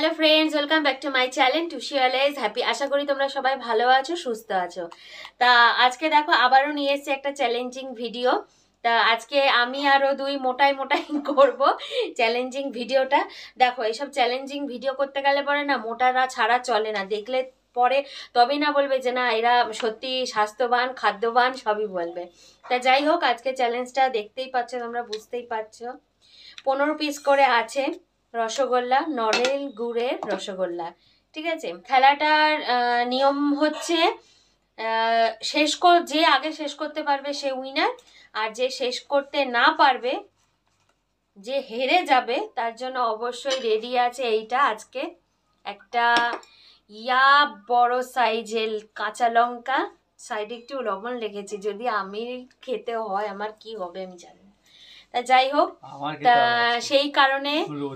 Hello friends, welcome back to my channel Tushi always happy. আশা করি তোমরা সবাই ভালো আছো, সুস্থ আছো। তা আজকে দেখো আবারও নিয়ে এসেছি একটা চ্যালেঞ্জিং ভিডিও। তা আজকে আমি আরও দুই মোটাই করব চ্যালেঞ্জিং ভিডিওটা। দেখো এইসব চ্যালেঞ্জিং ভিডিও করতে গেলে পরে না মোটারা ছাড়া চলে না, দেখলে পরে তবেই না বলবে যে না এরা সত্যি স্বাস্থ্যবান খাদ্যবান সবই বলবে। তা যাই হোক, আজকে চ্যালেঞ্জটা দেখতেই পাচ্ছ, তোমরা বুঝতেই পারছো। 15 পিস করে আছে রসগোল্লা, নলেন গুড়ের রসগোল্লা। ঠিক আছে, খেলাটার নিয়ম হচ্ছে যে আগে শেষ করতে পারবে সে উইনার, আর যে শেষ করতে না পারবে, যে হেরে যাবে, তার জন্য অবশ্যই রেডি আছে এইটা আজকে একটা বড় সাইজের কাঁচা লঙ্কা, সাইডে একটু লবণ লেগেছে, যদি আমি খেতে হয় আমার কি হবে আমি জানি। যাই হোক, তা সেই কারণে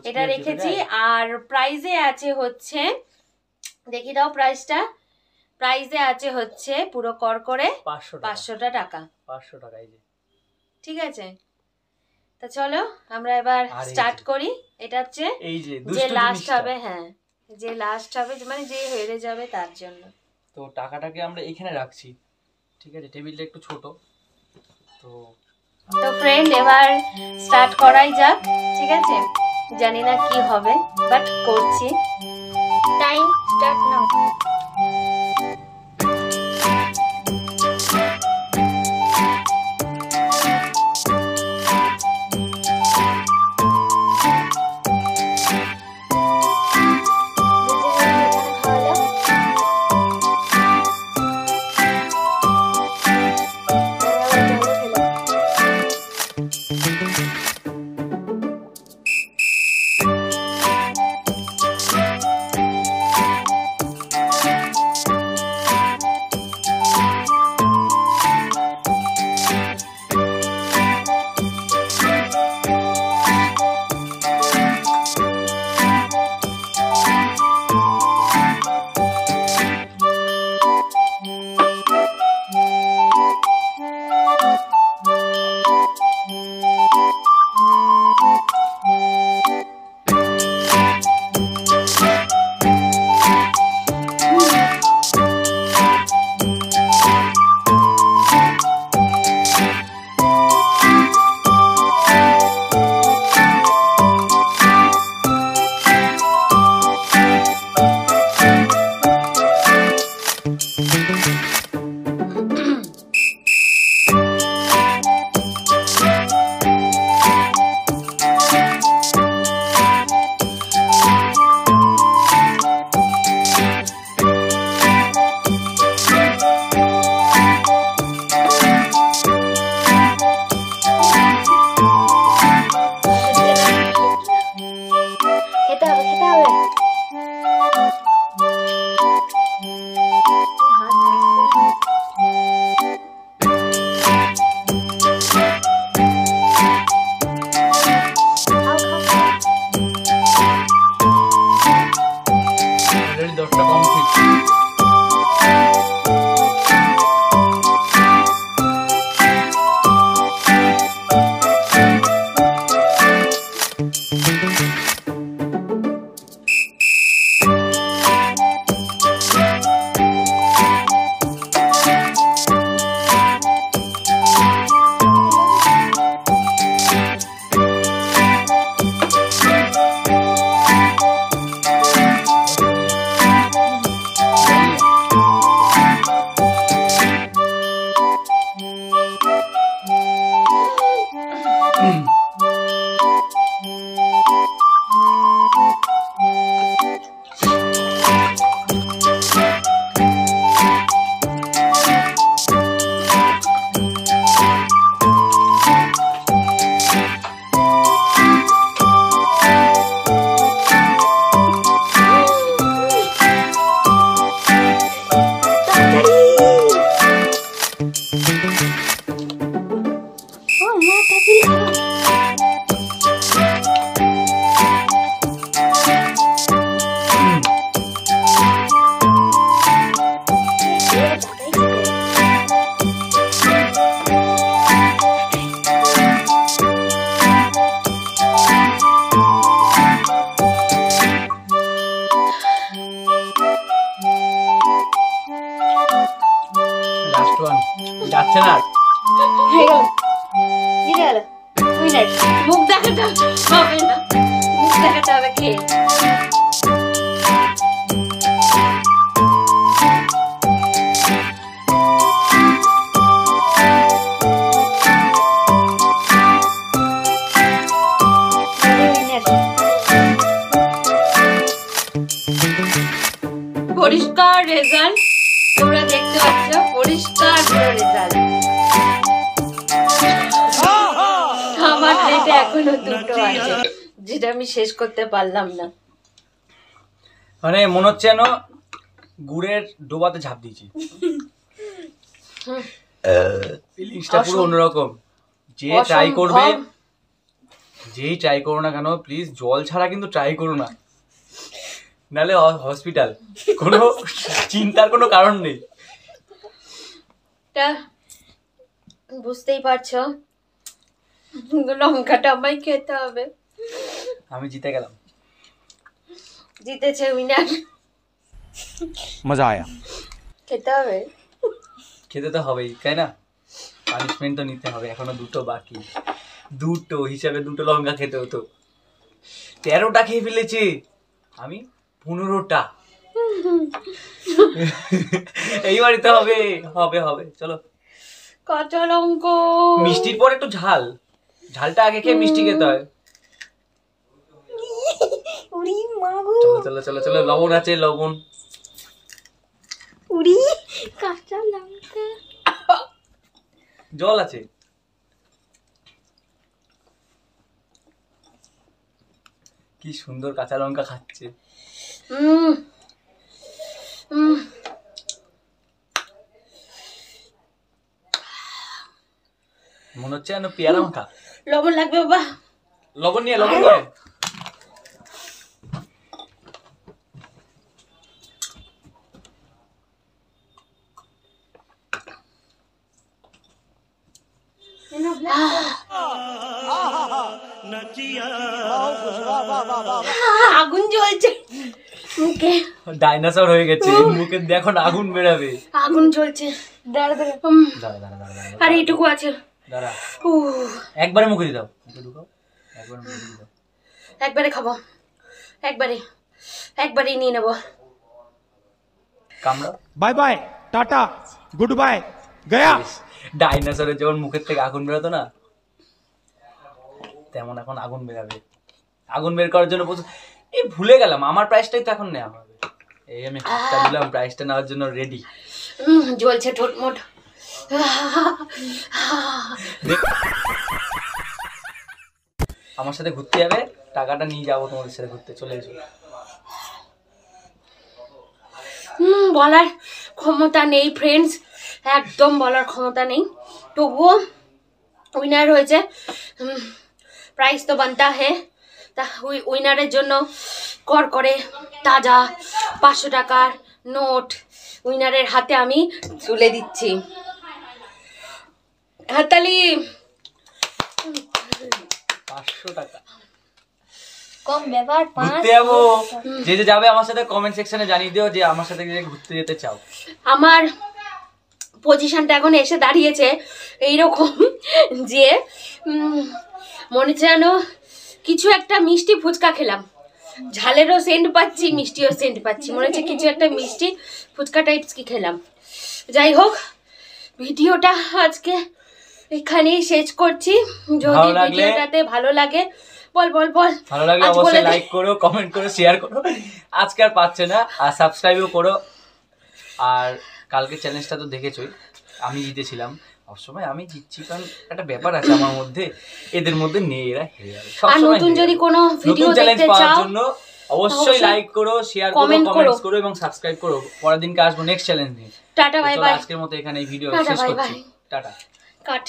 এটা রেখেছি। আর প্রাইজে আছে হচ্ছে, দেখি দাও প্রাইসটা, প্রাইজে আছে হচ্ছে পুরো কর করে 500 টাকা। 500 টাকা, এই যে। ঠিক আছে, তা চলো আমরা এবার স্টার্ট করি। এটা হচ্ছে যে লাস্ট হবে, হ্যাঁ যে লাস্ট হবে, মানে যে হেরে যাবে তার জন্য। তো টাকাটাকে আমরা এখানে রাখছি, ঠিক আছে, টেবিলটা একটু ছোট। তো ফ্রেন্ড এবার স্টার্ট করাই যাক, ঠিক আছে। জানি না কি হবে, বাট করছি। Time start now. যাচ্ছে না মুখ দেখাতে হবে না, মুখ দেখাতে হবে কে পরিষ্কার রেজাল্ট তোমরা দেখতে পাচ্ছ, পরিষ্কার রেজাল্ট। আমার প্লেটে এখনো দুটো আছে যেটা আমি শেষ করতে পারলাম না। মানে মনে হচ্ছে যেন গুড়ের ডোবাতে ঝাঁপ দিয়েছি। ফিলিংসটা পুরো অন্যরকম। যে ট্রাই করবে, যেই ট্রাই করো না কেন প্লিজ জল ছাড়া কিন্তু ট্রাই করো না, নাহলে হসপিটাল। কোনো চিন্তার কোনো কারণ নেই। বুঝতেই পারছো লঙ্কাটা আমায় খেতে হবে। আমি জিতে গেলাম, জিতেছে উইনার। মজা আয়া। খেতে হবে, খেতে তো হবেই তাই না, পানিশমেন্ট তো নিতে হবে। এখনো দুটো বাকি, দুটো হিসাবে দুটো লঙ্কা খেতে হতো। 13টা খেয়ে ফেলেছে, আমি 15টা। এইবারই তো হবে হবে হবে। চলো কাঁচা লঙ্কা, মিষ্টির পর একটু ঝাল, ঝালটা আগে খেয়ে মিষ্টি খেতে হয়। চলো চলো চলো চলো, লবণ আছে, লবণ। কাঁচা লঙ্কা, জল আছে। কি সুন্দর কাঁচা লঙ্কা খাচ্ছে। মনে হচ্ছে যেন পেয়ারা মাখা। লবণ লাগবে বাবা, লবণ নিয়ে, লবণ নিয়ে। আগুন জ্বলছে মুখে, ডাইনোসর হয়ে গেছে মুখে, দেখো না আগুন বেরাবে। আগুন জ্বলছে। দাঁড়া দাঁড়া, আরে এইটুকু আছে। দাঁড়া, একবারে মুখে দিয়ে দাও, মুখে ঢুকাও, একবারে মুখে দিয়ে দাও। একবারে খাবো, একবারে নিয়ে নেবো। কামড়াও। Bye bye, tata, good bye, গয়া। ডাইনোসরের যেমন মুখের থেকে আগুন বেরোতো না, তেমন এখন আগুন বেরাবে। আগুন বের করার জন্য এই ভুলে গেলাম, আমার প্রাইসটাই তো এখন নেওয়া হবে। এই আমি হাতটা দিলাম, প্রাইসটা নেওয়ার জন্য রেডি। জ্বলছে ঠোঁটমোট। আমার সাথে ঘুরতে যাবে, টাকাটা নিয়ে যাবো তোমাদের সাথে ঘুরতে, চলে এসো। বলার ক্ষমতা নেই ফ্রেন্ডস, একদম বলার ক্ষমতা নেই। তবুও উইনার হয়েছে, প্রাইস তো বানতা হে। তা উইনারের জন্য কর করে তাজা 500 টাকার নোট উইনারের হাতে আমি তুলে দিচ্ছি। হাতালি। 500 টাকা কম ব্যাপার। ঘুরতে যাবো, যে যে যাবে আমার সাথে কমেন্ট সেকশনে জানিয়ে দিও যে আমার সাথে ঘুরতে যেতে চাও। আমার পজিশনটা এখন এসে দাঁড়িয়েছে এইরকম যে মনে হচ্ছে যেন কিছু একটা মিষ্টি ফুচকা খেলাম, ঝালেরও সেন্ট পাচ্ছি, মিষ্টিও সেন্ট পাচ্ছি। মনে হচ্ছে কিছু একটা মিষ্টি ফুচকা টাইপস কি খেলাম। যাই হোক, ভিডিওটা আজকে এখানেই শেষ করছি। যদি ভিডিওটাতে ভালো লাগে, বল বল বল, ভালো লাগলে অবশ্যই লাইক করো, কমেন্ট করো, শেয়ার করো। আজকে আর পাচ্ছে না, আর সাবস্ক্রাইবও করো। আর কালকে চ্যালেঞ্জটা তো দেখেছোই, আমি জিতেছিলাম। সবসময় আমি জিতছি, কারণ একটা ব্যাপার আছে আমার মধ্যে, এদের মধ্যে নেই, এরা হেরে যাবে। আর নতুন যদি কোনো ভিডিও দেখতে চাও জন্য অবশ্যই লাইক করো, শেয়ার করো, কমেন্টস করো এবং সাবস্ক্রাইব করো। পরের দিনকে আসবো নেক্সট চ্যালেঞ্জ নিয়ে। Tata bye bye. আজকের মতো এখানে এই ভিডিও শেষ করছি। টাটা। কাট।